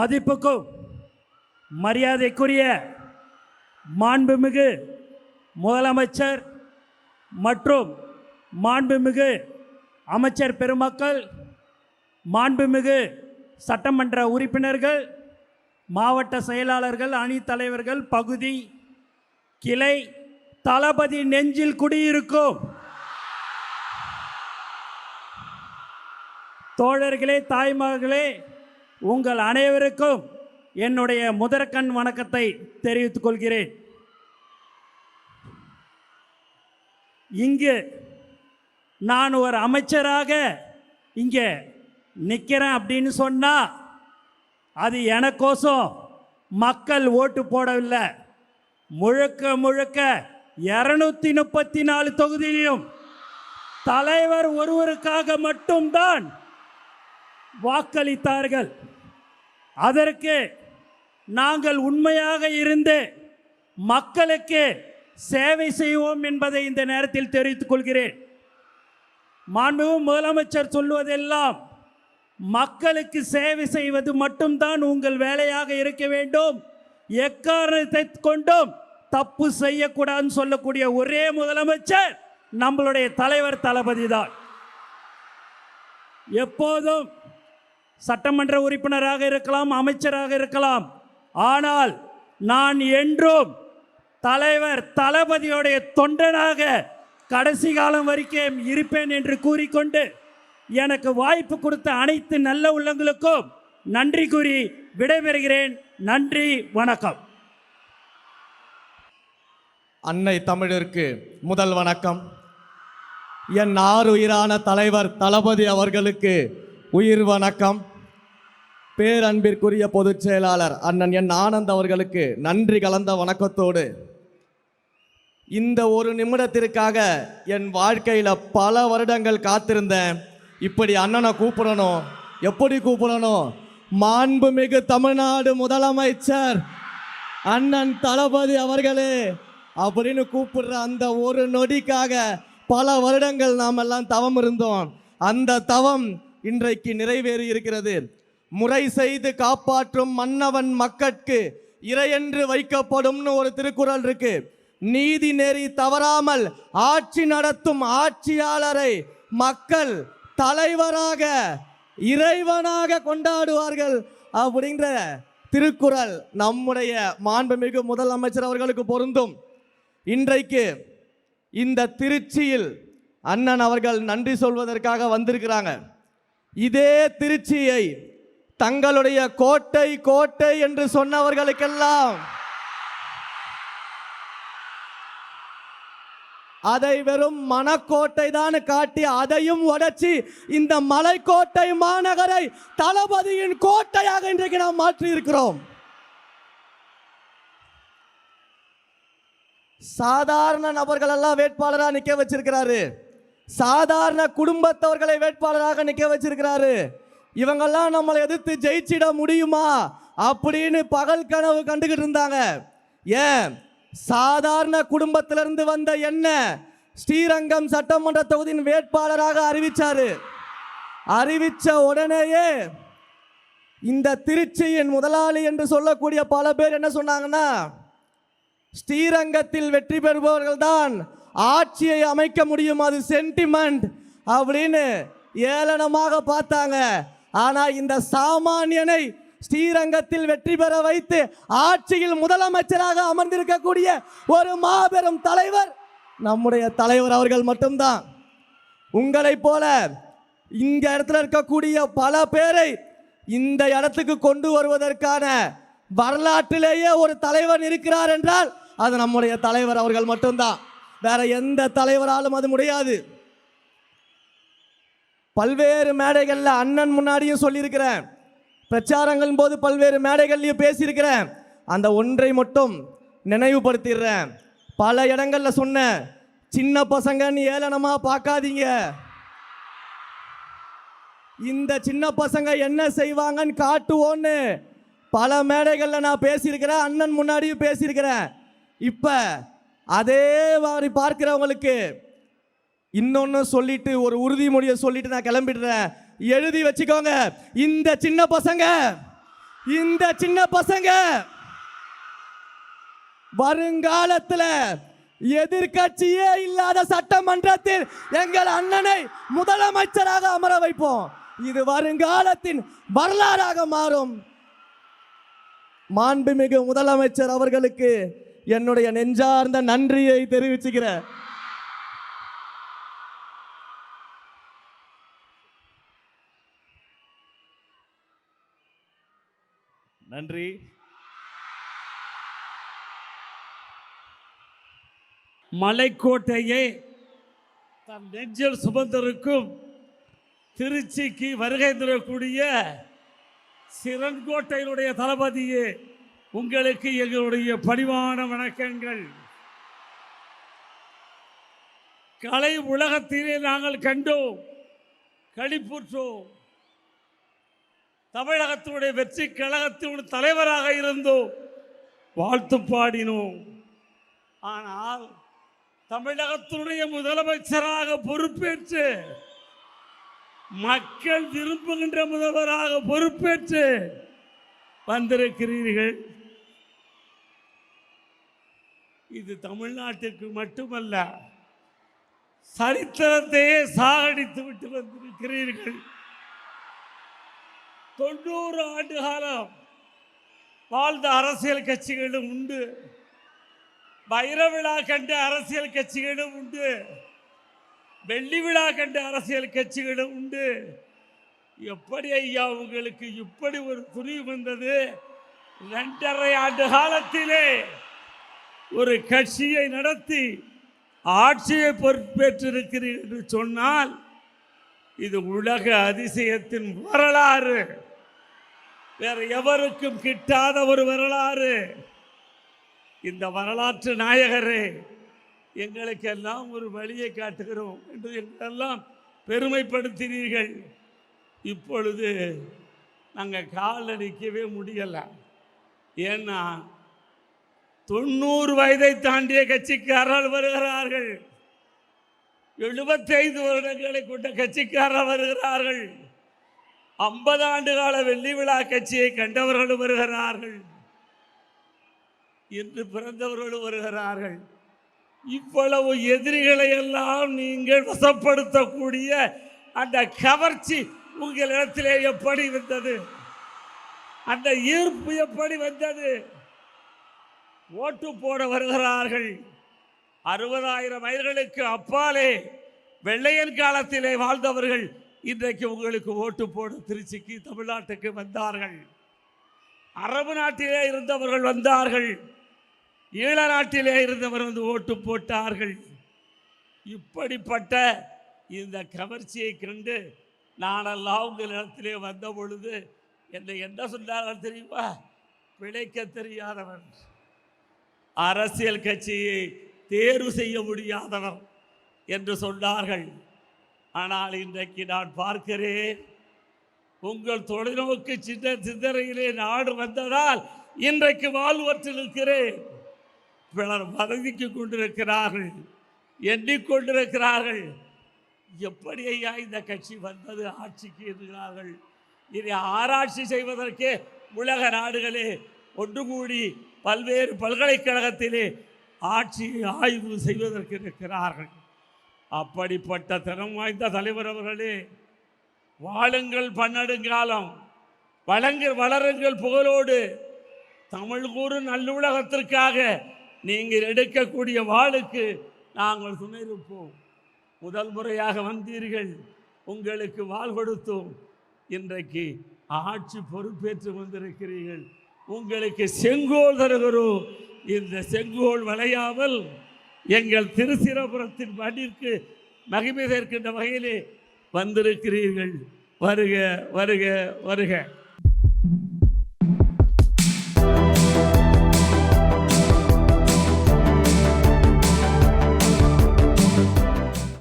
மதிப்புக்கும் மரியாதைக்குரிய மாண்புமிகு முதலமைச்சர் மற்றும் மாண்புமிகு அமைச்சர் பெருமக்கள், மாண்புமிகு சட்டமன்ற உறுப்பினர்கள், மாவட்ட செயலாளர்கள், அணி தலைவர்கள், பகுதி கிளை தளபதி நெஞ்சில் குடியிருக்கும் தோழர்களே, தாய்மார்களே, உங்கள் அனைவருக்கும் என்னுடைய முதற்கண் வணக்கத்தை தெரிவித்துக் கொள்கிறேன். இங்கு நான் ஒரு அமைச்சராக இங்கே நிற்கிறேன் அப்படின்னு சொன்னால் அது எனக்கோசம் மக்கள் ஓட்டு போடவில்லை. முழுக்க முழுக்க 234 தொகுதியிலும் தலைவர் ஒருவருக்காக மட்டும்தான் வாக்களித்தார்கள். அதற்கு நாங்கள் உண்மையாக இருந்து மக்களுக்கு சேவை செய்வோம் என்பதை இந்த நேரத்தில் தெரிவித்துக் கொள்கிறேன். மாண்புமிகு முதலமைச்சர் சொல்வதெல்லாம் மக்களுக்கு சேவை செய்வது மட்டும்தான் உங்கள் வேலையாக இருக்க வேண்டும், எக்காரணத்தை கொண்டும் தப்பு செய்யக்கூடாதுன்னு சொல்லக்கூடிய ஒரே முதலமைச்சர் நம்மளுடைய தலைவர் தளபதி தான். எப்போதும் சட்டமன்ற உறுப்பினராக இருக்கலாம், அமைச்சராக இருக்கலாம், ஆனால் நான் என்றும் தலைவர் தளபதியுடைய தொண்டனாக கடைசி காலம் வரைக்கும் இருப்பேன் என்று கூறிக்கொண்டு எனக்கு வாய்ப்பு கொடுத்த அனைத்து நல்ல உள்ளங்களுக்கும் நன்றி கூறி விடைபெறுகிறேன். நன்றி, வணக்கம். அன்னை தமிழிற்கு முதல் வணக்கம். என் ஆருயிரான தலைவர் தளபதி அவர்களுக்கு உயிர் வணக்கம். பேரன்பிற்குரிய பொதுச் செயலாளர் அண்ணன் என் ஆனந்த் அவர்களுக்கு நன்றி கலந்த வணக்கத்தோடு, இந்த ஒரு நிமிடத்திற்காக என் வாழ்க்கையில் பல வருடங்கள் காத்திருந்தேன். இப்படி அண்ணனை கூப்பிடணும், எப்படி கூப்பிடணும், மாண்புமிகு தமிழ்நாடு முதலமைச்சர் அண்ணன் தளபதி அவர்களே அப்படின்னு கூப்பிடுற அந்த ஒரு நொடிக்காக பல வருடங்கள் நாம் எல்லாம் தவம் இருந்தோம். அந்த தவம் இன்றைக்கு நிறைவேறி இருக்கிறது. முறை செய்து காப்பாற்றும் மன்னவன் மக்கட்கு இறையென்று வைக்கப்படும்னு ஒரு திருக்குறள் இருக்கு. நீதி நெறி தவறாமல் ஆட்சி நடத்தும் ஆட்சியாளரை மக்கள் தலைவராக இறைவனாக கொண்டாடுவார்கள் அப்படிங்கிற திருக்குறள் நம்முடைய மாண்புமிகு முதலமைச்சர் அவர்களுக்கு பொருந்தும். இன்றைக்கு இந்த திருச்சியில் அண்ணன் அவர்கள் நன்றி சொல்வதற்காக வந்திருக்கிறாங்க. இதே திருச்சியை தங்களுடைய கோட்டை கோட்டை என்று சொன்னவர்களுக்கெல்லாம் அதை வெறும் மனக்கோட்டை தான் காட்டி அதையும் உடைச்சி இந்த மலைக்கோட்டை மாநகரை தளபதியின் கோட்டையாக இன்றைக்கு நாம் மாற்றி இருக்கிறோம். சாதாரண நபர்கள் எல்லாம் வேட்பாளராக நிற்க வச்சிருக்கிறாரு. சாதாரண குடும்பத்தவர்களை வேட்பாளராக நிற்க வச்சிருக்கிறாரு. இவங்கெல்லாம் நம்மளை எதிர்த்து ஜெயிச்சிட முடியுமா அப்படின்னு பகல் கனவு கண்டுகிட்டு இருந்தாங்க. ஏன், சாதாரண குடும்பத்திலிருந்து வந்த என்ன ஸ்ரீரங்கம் சட்டமன்ற தொகுதியின் வேட்பாளராக அறிவிச்சாரு. அறிவிச்ச உடனேயே இந்த திருச்சியின் முதலாளி என்று சொல்லக்கூடிய பல பேர் என்ன சொன்னாங்கன்னா, ஸ்ரீரங்கத்தில் வெற்றி பெறுபவர்கள் தான் ஆட்சியை அமைக்க முடியும், அது சென்டிமெண்ட் அப்படின்னு ஏளனமாக பார்த்தாங்க. ஆனா இந்த சாமானியனை ஸ்ரீரங்கத்தில் வெற்றி பெற வைத்து ஆட்சியில் முதலமைச்சராக அமர்ந்திருக்கக்கூடிய ஒரு மாபெரும் தலைவர் நம்முடைய தலைவர் அவர்கள் மட்டும்தான். உங்களை போல இந்த இடத்துல இருக்கக்கூடிய பல பேரை இந்த இடத்துக்கு கொண்டு வருவதற்கான வரலாற்றிலேயே ஒரு தலைவர் இருக்கிறார் என்றால் அது நம்முடைய தலைவர் அவர்கள் மட்டும்தான். வேற எந்த தலைவராலும் அது முடியாது. பல்வேறு மேடைகளில் அண்ணன் முன்னாடியும் சொல்லியிருக்கிறேன், பிரச்சாரங்களின் போது பல்வேறு மேடைகள்லையும் பேசியிருக்கிறேன். அந்த ஒன்றை மட்டும் நினைவுபடுத்திடுறேன். பல இடங்களில் சொன்ன, சின்ன பசங்கன்னு ஏளனமா பார்க்காதீங்க. இந்த சின்ன பசங்க என்ன செய்வாங்கன்னு காட்டுவோன்னு பல மேடைகளில் நான் பேசியிருக்கிறேன், அண்ணன் முன்னாடியும் பேசியிருக்கிறேன். இப்போ அதே மாதிரி பார்க்கிறவங்களுக்கு இன்னொன்று சொல்லிட்டு ஒரு உறுதிமொழியை சொல்லிட்டு நான் கிளம்பிடுறேன். எழுதி வச்சுக்கோங்க, இந்த சின்ன பசங்க இந்த சின்ன பசங்க வருங்காலத்துல எதிர்க்கட்சியே இல்லாத சட்டமன்றத்தில் எங்கள் அண்ணனை முதலமைச்சராக அமர வைப்போம். இது வருங்காலத்தின் வரலாறாக மாறும். மாண்புமிகு முதலமைச்சர் அவர்களுக்கு என்னுடைய நெஞ்சார்ந்த நன்றியை தெரிவிச்சுக்கிறேன். நன்றி. மலைக்கோட்டையை தன் நெஞ்சில் சுமந்திருக்கும் திருச்சிக்கு வருகை தரக்கூடிய சிறன்கோட்டையினுடைய தளபதியே, உங்களுக்கு எங்களுடைய பணிவான வணக்கங்கள். கலை உலகத்திலே நாங்கள் கண்டோம், களிப்புற்றோம். தமிழகத்தினுடைய வெற்றி கழகத்தினுடைய தலைவராக இருந்தோம், வாழ்த்து பாடினோம். ஆனால் தமிழகத்தினுடைய முதலமைச்சராக பொறுப்பேற்று, மக்கள் விரும்புகின்ற முதல்வராக பொறுப்பேற்று வந்திருக்கிறீர்கள். இது தமிழ்நாட்டிற்கு மட்டுமல்ல, சரித்திரத்தையே சாகடித்து விட்டு வந்திருக்கிறீர்கள். 90 ஆண்டு காலம் வாழ்ந்த அரசியல் கட்சிகளும் உண்டு, வைர விழா கண்ட அரசியல் கட்சிகளும் உண்டு, வெள்ளி விழா கண்ட அரசியல் கட்சிகளும் உண்டு. எப்படி ஐயா உங்களுக்கு இப்படி ஒரு துணிவு வந்தது? 2.5 ஆண்டு காலத்திலே ஒரு கட்சியை நடத்தி ஆட்சியை பொறுப்பேற்றிருக்கிறீர்கள் என்று சொன்னால் இது உலக அதிசயத்தின் வரலாறு. வேற எவருக்கும் கிட்டாத ஒரு வரலாறு. இந்த வரலாற்று நாயகரே, எங்களுக்கெல்லாம் ஒரு வழியை காட்டுகிறோம் என்று எங்களெல்லாம் பெருமைப்படுத்தினீர்கள். இப்பொழுது நாங்கள் காலடிக்கவே முடியலை. ஏன்னா 90 வயதை தாண்டிய கட்சிக்காரர்கள் வருகிறார்கள், 75 வருடங்களை கொண்ட கட்சிக்காரர் வருகிறார்கள், 50 ஆண்டு கால வெள்ளி விழா கட்சியை கண்டவர்களும் வருகிறார்கள், இன்று பிறந்தவர்களும் வருகிறார்கள். இவ்வளவு எதிரிகளை எல்லாம் நீங்கள் வசப்படுத்தக்கூடிய அந்த கவர்ச்சி உங்களிடத்திலே எப்படி வந்தது? அந்த ஈர்ப்பு எப்படி வந்தது? ஓட்டு போட வருகிறார்கள். 60,000 மைல்களுக்கு அப்பாலே வெள்ளையன் காலத்திலே வாழ்ந்தவர்கள் இன்றைக்கு உங்களுக்கு ஓட்டு போட திருச்சிக்கு, தமிழ்நாட்டுக்கு வந்தார்கள். அரபு நாட்டிலே இருந்தவர்கள் வந்தார்கள், ஈழ நாட்டிலே இருந்தவர் வந்து ஓட்டு போட்டார்கள். இப்படிப்பட்ட இந்த கவர்ச்சியை கண்டு நானெல்லாம் உங்களிடத்திலே வந்த பொழுது என்னை என்ன சொன்னார்கள் தெரியுமா? பிழைக்க தெரியாதவன், அரசியல் கட்சியை தேர்வு செய்ய முடியாதவர் என்று சொன்னார்கள். ஆனால் இன்றைக்கு நான் பார்க்கிறேன், உங்கள் தொலைநோக்கு சிந்தனையிலே நாடு வந்ததால் இன்றைக்கு வாழ்வற்று இருக்கிறேன். பலர் வதவிக்கு கொண்டிருக்கிறார்கள், எண்ணிக்கொண்டிருக்கிறார்கள், எப்படி ஐயா இந்த கட்சி வந்தது ஆட்சிக்கு என்கிறார்கள். இதை ஆராய்ச்சி செய்வதற்கே உலக நாடுகளே ஒன்று கூடி பல்வேறு பல்கலைக்கழகத்திலே ஆட்சியை ஆய்வு செய்வதற்கு இருக்கிறார்கள். அப்படிப்பட்ட திறம் வாய்ந்த தலைவர் அவர்களே, வாழுங்கள் பன்னெடுங்காலம், வளருங்கள் புகழோடு. தமிழ் கூறும் நல்லுலகத்திற்காக நீங்கள் எடுக்கக்கூடிய வாளுக்கு நாங்கள் துணை இருப்போம். முதல் முறையாக வந்தீர்கள், உங்களுக்கு வாள் கொடுத்தோம். இன்றைக்கு ஆட்சி பொறுப்பேற்று வந்திருக்கிறீர்கள், உங்களுக்கு செங்கோல் தருகிறோம். இந்த செங்கோல் வளையாமல் எங்கள் திருச்சிராப்பள்ளியின் மண்ணிற்கு மகிமை சேர்க்கின்ற வகையிலே வந்திருக்கிறீர்கள். வருக வருக வருக.